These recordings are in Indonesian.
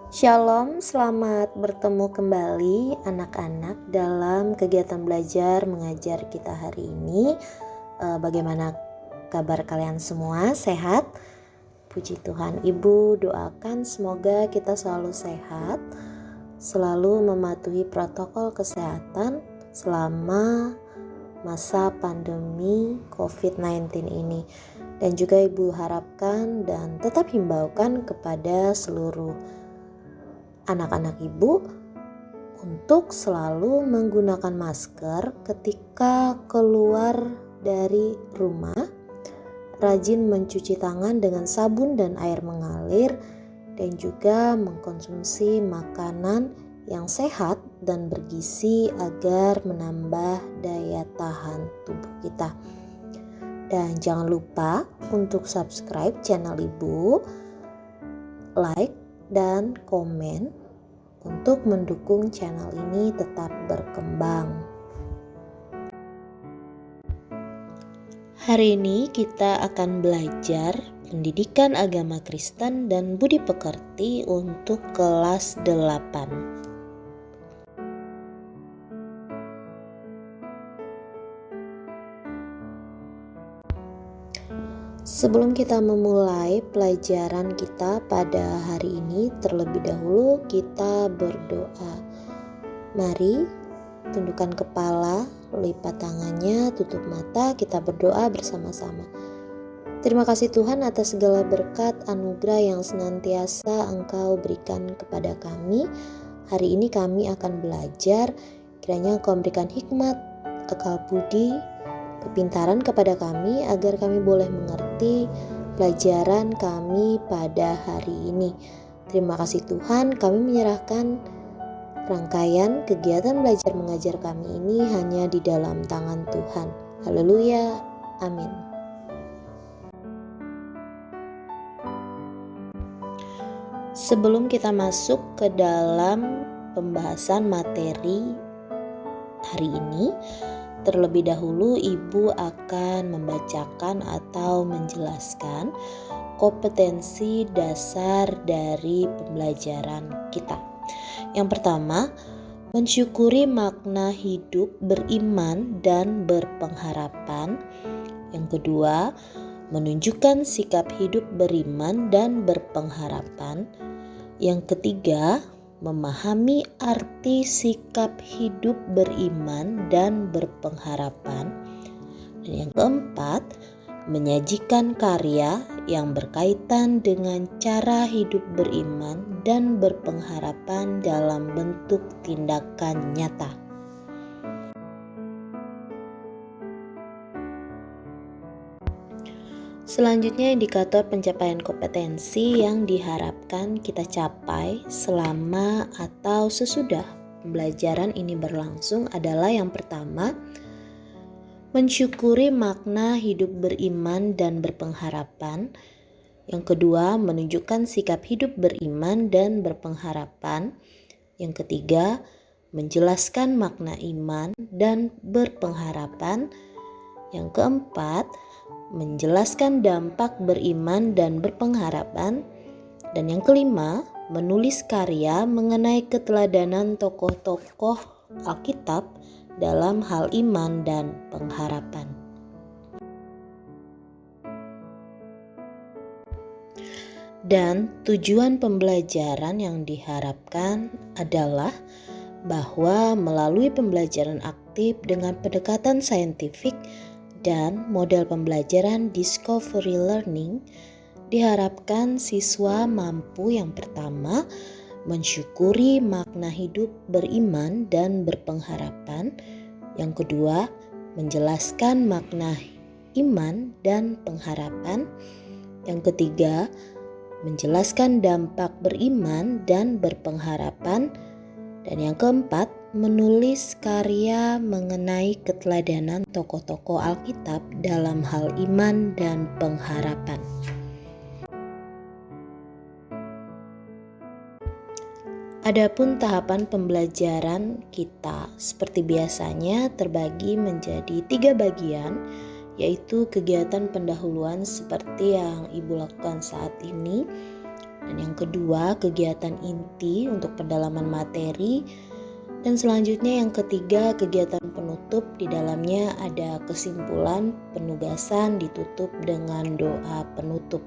Shalom, selamat bertemu kembali anak-anak dalam kegiatan belajar mengajar kita hari ini. Bagaimana kabar kalian semua? Sehat? Puji Tuhan. Ibu doakan semoga kita selalu sehat, selalu mematuhi protokol kesehatan selama masa pandemi COVID-19 ini. Dan juga Ibu harapkan dan tetap himbaukan kepada seluruh anak-anak Ibu untuk selalu menggunakan masker ketika keluar dari rumah, rajin mencuci tangan dengan sabun dan air mengalir, dan juga mengkonsumsi makanan yang sehat dan bergizi agar menambah daya tahan tubuh kita. Dan jangan lupa untuk subscribe channel Ibu, like dan komen untuk mendukung channel ini tetap berkembang. Hari ini kita akan belajar pendidikan agama Kristen dan budi pekerti untuk kelas 8. Sebelum kita memulai pelajaran kita pada hari ini, terlebih dahulu kita berdoa. Mari tundukkan kepala, lipat tangannya, tutup mata, kita berdoa bersama-sama. Terima kasih Tuhan atas segala berkat anugerah yang senantiasa Engkau berikan kepada kami. Hari ini kami akan belajar, kiranya Engkau berikan hikmat, akal budi, kepintaran kepada kami agar kami boleh mengerti pelajaran kami pada hari ini. Terima kasih Tuhan, kami menyerahkan rangkaian kegiatan belajar mengajar kami ini hanya di dalam tangan Tuhan. Haleluya, amin. Sebelum kita masuk ke dalam pembahasan materi hari ini, terlebih dahulu Ibu akan membacakan atau menjelaskan kompetensi dasar dari pembelajaran kita. Yang pertama, mensyukuri makna hidup beriman dan berpengharapan. Yang kedua, menunjukkan sikap hidup beriman dan berpengharapan. Yang ketiga, memahami arti sikap hidup beriman dan berpengharapan. Dan yang keempat, menyajikan karya yang berkaitan dengan cara hidup beriman dan berpengharapan dalam bentuk tindakan nyata. Selanjutnya, indikator pencapaian kompetensi yang diharapkan kita capai selama atau sesudah pembelajaran ini berlangsung adalah yang pertama, mensyukuri makna hidup beriman dan berpengharapan. Yang kedua, menunjukkan sikap hidup beriman dan berpengharapan. Yang ketiga, menjelaskan makna iman dan berpengharapan. Yang keempat, menjelaskan dampak beriman dan berpengharapan. Dan yang kelima, menulis karya mengenai keteladanan tokoh-tokoh Alkitab dalam hal iman dan pengharapan. Dan tujuan pembelajaran yang diharapkan adalah bahwa melalui pembelajaran aktif dengan pendekatan saintifik dan model pembelajaran discovery learning, diharapkan siswa mampu yang pertama mensyukuri makna hidup beriman dan berpengharapan. Yang kedua, menjelaskan makna iman dan pengharapan. Yang ketiga, menjelaskan dampak beriman dan berpengharapan. Dan yang keempat, menulis karya mengenai keteladanan tokoh-tokoh Alkitab dalam hal iman dan pengharapan. Adapun tahapan pembelajaran kita seperti biasanya terbagi menjadi 3 bagian, yaitu kegiatan pendahuluan seperti yang Ibu lakukan saat ini, Dan yang kedua, kegiatan inti untuk pendalaman materi. Dan selanjutnya yang ketiga, kegiatan penutup. Di dalamnya ada kesimpulan, penugasan, ditutup dengan doa penutup.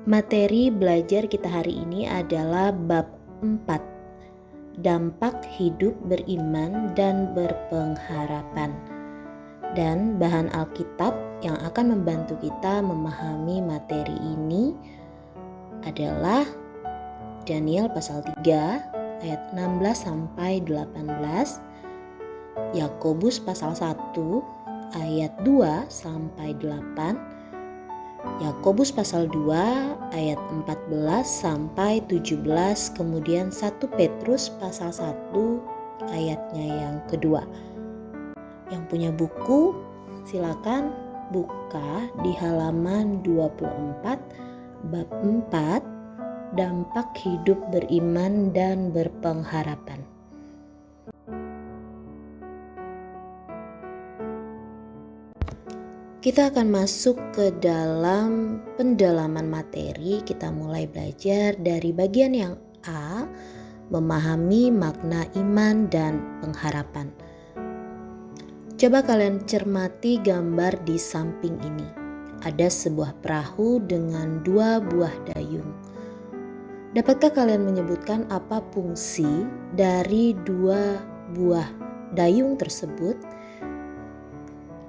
Materi belajar kita hari ini adalah bab 4, dampak hidup beriman dan berpengharapan. Dan bahan Alkitab yang akan membantu kita memahami materi ini adalah Daniel pasal 3 ayat 16 sampai 18, Yakobus pasal 1 ayat 2 sampai 8, Yakobus pasal 2 ayat 14 sampai 17, kemudian 1 Petrus pasal 1 ayatnya yang kedua. Yang punya buku silakan buka di halaman 24 bab 4, dampak hidup beriman dan berpengharapan. Kita akan masuk ke dalam pendalaman materi. Kita mulai belajar dari bagian yang A, memahami makna iman dan pengharapan. Coba kalian cermati gambar di samping ini. Ada sebuah perahu dengan 2 buah dayung. Dapatkah kalian menyebutkan apa fungsi dari 2 buah dayung tersebut?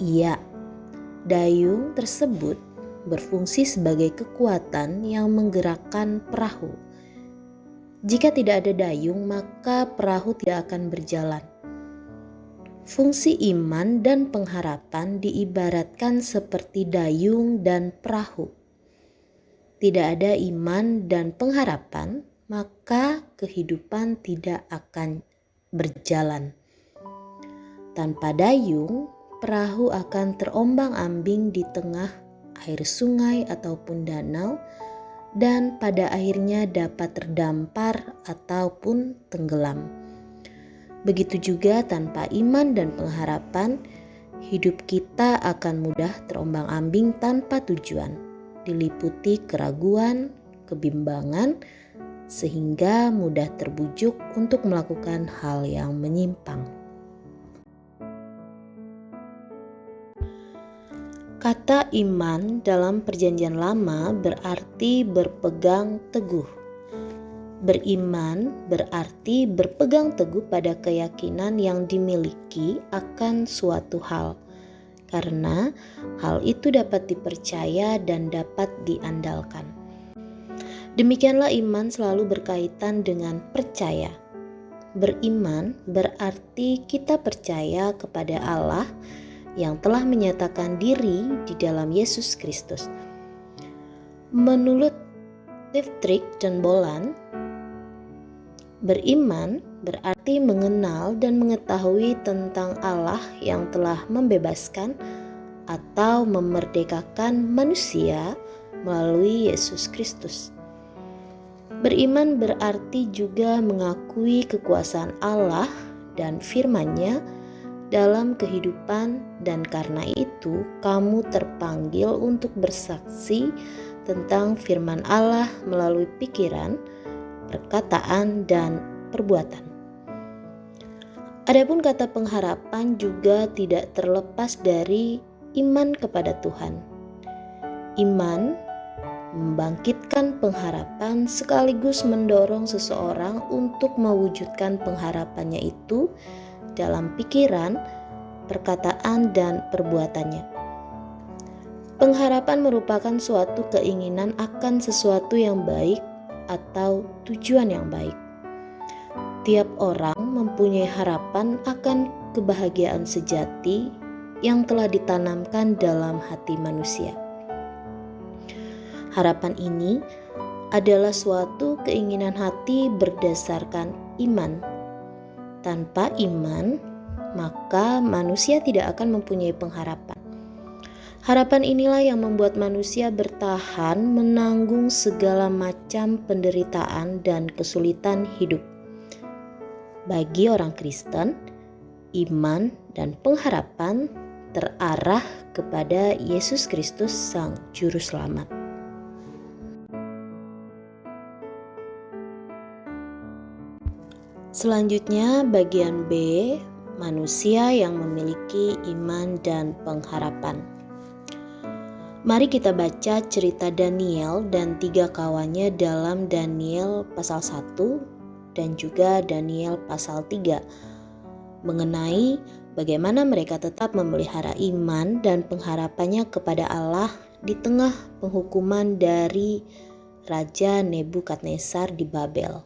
Iya, dayung tersebut berfungsi sebagai kekuatan yang menggerakkan perahu. Jika tidak ada dayung, maka perahu tidak akan berjalan. Fungsi iman dan pengharapan diibaratkan seperti dayung dan perahu. Tidak ada iman dan pengharapan, maka kehidupan tidak akan berjalan. Tanpa dayung, perahu akan terombang-ambing di tengah air sungai ataupun danau dan pada akhirnya dapat terdampar ataupun tenggelam. Begitu juga tanpa iman dan pengharapan, hidup kita akan mudah terombang-ambing tanpa tujuan, diliputi keraguan, kebimbangan, sehingga mudah terbujuk untuk melakukan hal yang menyimpang. Kata iman dalam Perjanjian Lama berarti berpegang teguh. Beriman berarti berpegang teguh pada keyakinan yang dimiliki akan suatu hal, karena hal itu dapat dipercaya dan dapat diandalkan. Demikianlah iman selalu berkaitan dengan percaya. Beriman berarti kita percaya kepada Allah yang telah menyatakan diri di dalam Yesus Kristus. Menurut Dietrich dan Boland, beriman berarti mengenal dan mengetahui tentang Allah yang telah membebaskan atau memerdekakan manusia melalui Yesus Kristus. Beriman berarti juga mengakui kekuasaan Allah dan firman-Nya dalam kehidupan, dan karena itu kamu terpanggil untuk bersaksi tentang firman Allah melalui pikiran, perkataan, dan perbuatan. Adapun kata pengharapan juga tidak terlepas dari iman kepada Tuhan. Iman membangkitkan pengharapan sekaligus mendorong seseorang untuk mewujudkan pengharapannya itu dalam pikiran, perkataan, dan perbuatannya. Pengharapan merupakan suatu keinginan akan sesuatu yang baik atau tujuan yang baik. Tiap orang mempunyai harapan akan kebahagiaan sejati yang telah ditanamkan dalam hati manusia. Harapan ini adalah suatu keinginan hati berdasarkan iman. Tanpa iman, maka manusia tidak akan mempunyai pengharapan. Harapan inilah yang membuat manusia bertahan menanggung segala macam penderitaan dan kesulitan hidup. Bagi orang Kristen, iman dan pengharapan terarah kepada Yesus Kristus Sang Juru Selamat. Selanjutnya bagian B, manusia yang memiliki iman dan pengharapan. Mari kita baca cerita Daniel dan 3 kawannya dalam Daniel pasal 1 dan juga Daniel pasal 3 mengenai bagaimana mereka tetap memelihara iman dan pengharapannya kepada Allah di tengah penghukuman dari Raja Nebukadnezar di Babel.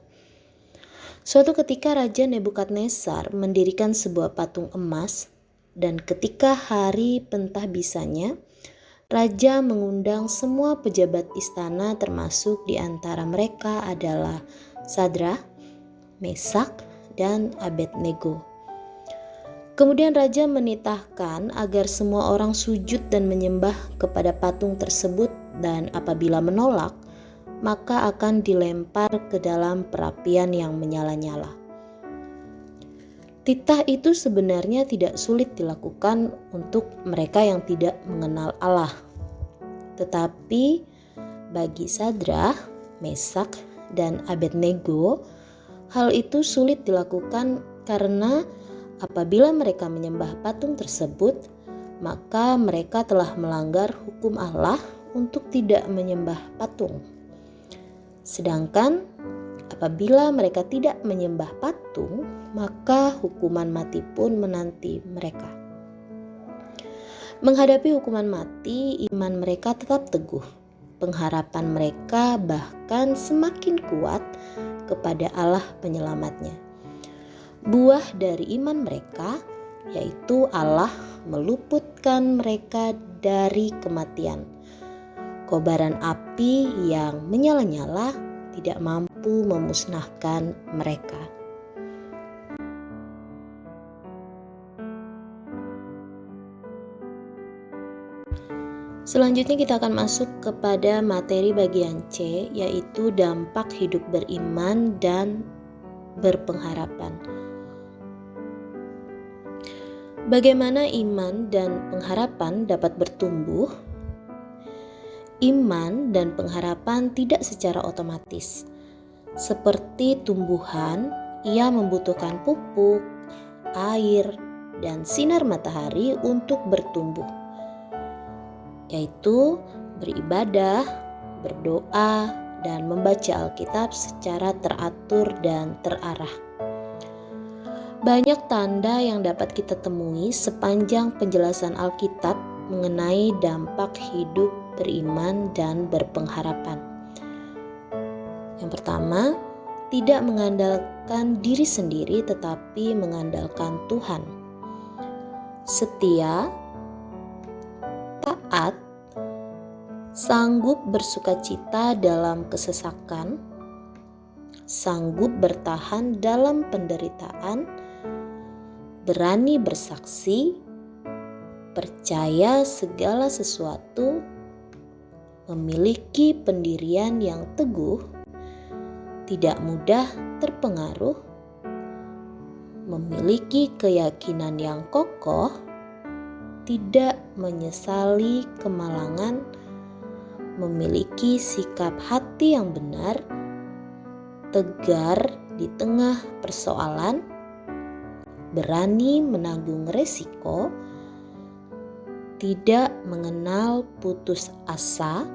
Suatu ketika Raja Nebukadnezar mendirikan sebuah patung emas, dan ketika hari pentahbisannya, Raja mengundang semua pejabat istana, termasuk di antara mereka adalah Sadrah, Mesak, dan Abednego. Kemudian Raja menitahkan agar semua orang sujud dan menyembah kepada patung tersebut, dan apabila menolak, maka akan dilempar ke dalam perapian yang menyala-nyala. Titah itu sebenarnya tidak sulit dilakukan untuk mereka yang tidak mengenal Allah. Tetapi bagi Sadrah, Mesak, dan Abednego, hal itu sulit dilakukan karena apabila mereka menyembah patung tersebut, maka mereka telah melanggar hukum Allah untuk tidak menyembah patung. Sedangkan apabila mereka tidak menyembah patung, maka hukuman mati pun menanti mereka. Menghadapi hukuman mati, iman mereka tetap teguh. Pengharapan mereka bahkan semakin kuat kepada Allah penyelamatnya. Buah dari iman mereka, yaitu Allah meluputkan mereka dari kematian. Kobaran api yang menyala-nyala tidak mampu memusnahkan mereka. Selanjutnya kita akan masuk kepada materi bagian C, yaitu dampak hidup beriman dan berpengharapan. Bagaimana iman dan pengharapan dapat bertumbuh? Iman dan pengharapan tidak secara otomatis. Seperti tumbuhan, ia membutuhkan pupuk, air, dan sinar matahari untuk bertumbuh, yaitu beribadah, berdoa, dan membaca Alkitab secara teratur dan terarah. Banyak tanda yang dapat kita temui sepanjang penjelasan Alkitab mengenai dampak hidup beriman dan berpengharapan. Yang pertama, tidak mengandalkan diri sendiri tetapi mengandalkan Tuhan. Setia, taat, sanggup bersukacita dalam kesesakan, sanggup bertahan dalam penderitaan, berani bersaksi, percaya segala sesuatu, memiliki pendirian yang teguh, tidak mudah terpengaruh, memiliki keyakinan yang kokoh, tidak menyesali kemalangan, memiliki sikap hati yang benar, tegar di tengah persoalan, berani menanggung resiko, tidak mengenal putus asa,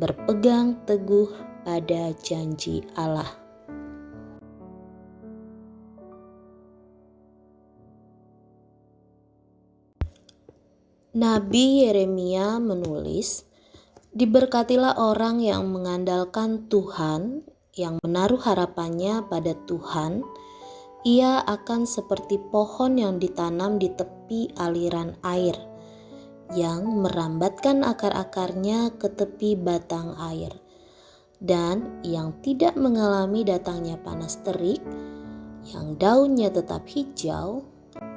berpegang teguh pada janji Allah. Nabi Yeremia menulis, "Diberkatilah orang yang mengandalkan Tuhan, yang menaruh harapannya pada Tuhan. Ia akan seperti pohon yang ditanam di tepi aliran air, yang merambatkan akar-akarnya ke tepi batang air, dan yang tidak mengalami datangnya panas terik, yang daunnya tetap hijau,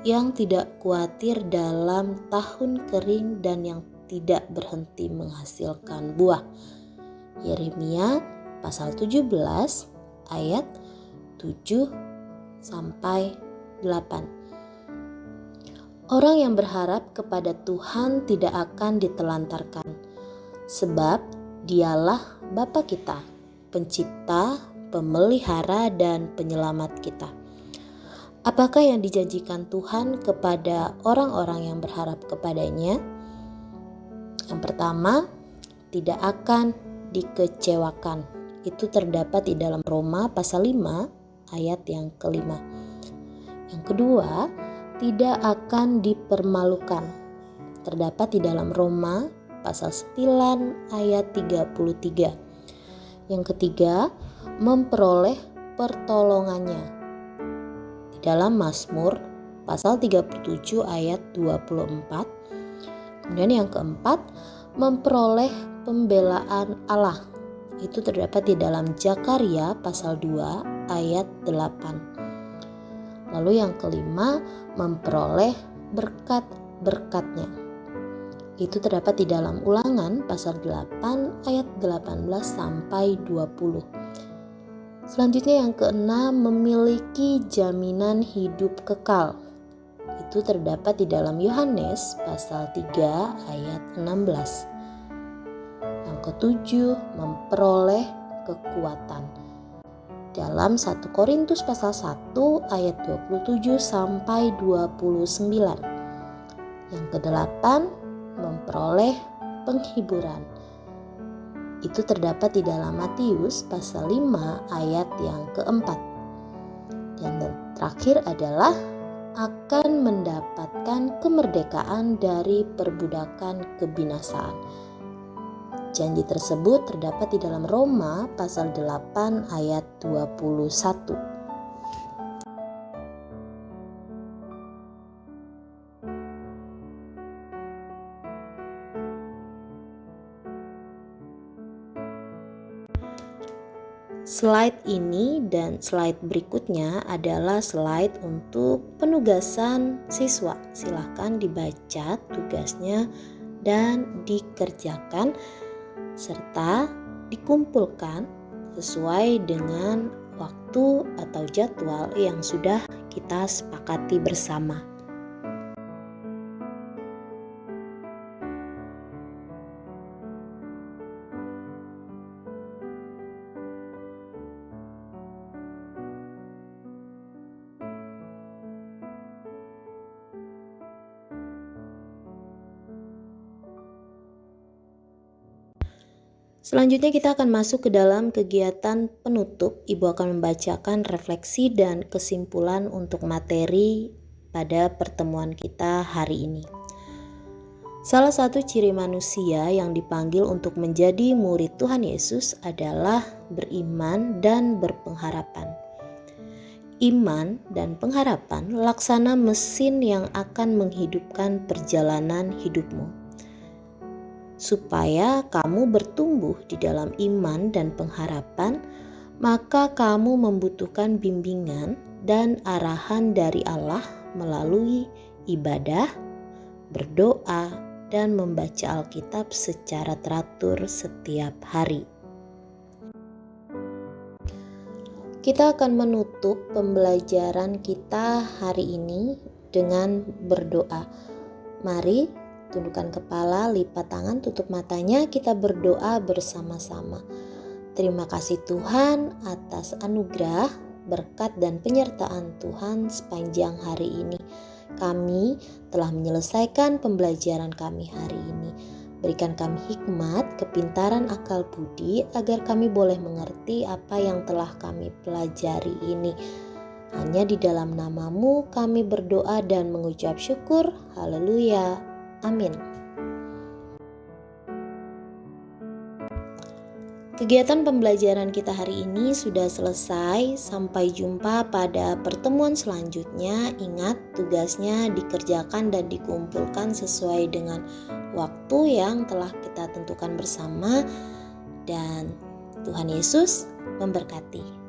yang tidak khawatir dalam tahun kering, dan yang tidak berhenti menghasilkan buah." Yeremia pasal 17 ayat 7 sampai 8. Orang yang berharap kepada Tuhan tidak akan ditelantarkan, sebab Dialah Bapa kita, Pencipta, Pemelihara, dan Penyelamat kita. Apakah yang dijanjikan Tuhan kepada orang-orang yang berharap kepadanya? Yang pertama, tidak akan dikecewakan. Itu terdapat di dalam Roma pasal 5 ayat yang kelima. Yang kedua, tidak akan dipermalukan. Terdapat di dalam Roma pasal 9 ayat 33. Yang ketiga, memperoleh pertolongannya. Di dalam Mazmur pasal 37 ayat 24. Kemudian yang keempat, memperoleh pembelaan Allah. Itu terdapat di dalam Zakaria pasal 2 ayat 8. Lalu yang kelima, memperoleh berkat-berkatnya. Itu terdapat di dalam Ulangan pasal 8 ayat 18 sampai 20. Selanjutnya yang keenam, memiliki jaminan hidup kekal. Itu terdapat di dalam Yohanes pasal 3 ayat 16. Yang ketujuh, memperoleh kekuatan. Dalam 1 Korintus pasal 1 ayat 27 sampai 29. Yang kedelapan, memperoleh penghiburan. Itu terdapat di dalam Matius pasal 5 ayat yang keempat. Dan terakhir adalah akan mendapatkan kemerdekaan dari perbudakan kebinasaan. Janji tersebut terdapat di dalam Roma pasal 8 ayat 21. Slide ini dan slide berikutnya adalah slide untuk penugasan siswa. Silakan dibaca tugasnya dan dikerjakan serta dikumpulkan sesuai dengan waktu atau jadwal yang sudah kita sepakati bersama. Selanjutnya kita akan masuk ke dalam kegiatan penutup. Ibu akan membacakan refleksi dan kesimpulan untuk materi pada pertemuan kita hari ini. Salah satu ciri manusia yang dipanggil untuk menjadi murid Tuhan Yesus adalah beriman dan berpengharapan. Iman dan pengharapan laksana mesin yang akan menghidupkan perjalanan hidupmu. Supaya kamu bertumbuh di dalam iman dan pengharapan, maka kamu membutuhkan bimbingan dan arahan dari Allah melalui ibadah, berdoa, dan membaca Alkitab secara teratur setiap hari. Kita akan menutup pembelajaran kita hari ini dengan berdoa. Mari tundukkan kepala, lipat tangan, tutup matanya, kita berdoa bersama-sama. Terima kasih Tuhan atas anugerah, berkat dan penyertaan Tuhan sepanjang hari ini. Kami telah menyelesaikan pembelajaran kami hari ini. Berikan kami hikmat, kepintaran, akal budi, agar kami boleh mengerti apa yang telah kami pelajari ini. Hanya di dalam nama-Mu kami berdoa dan mengucap syukur. Haleluya. Amin. Kegiatan pembelajaran kita hari ini sudah selesai. Sampai jumpa pada pertemuan selanjutnya. Ingat, tugasnya dikerjakan dan dikumpulkan sesuai dengan waktu yang telah kita tentukan bersama. Dan Tuhan Yesus memberkati.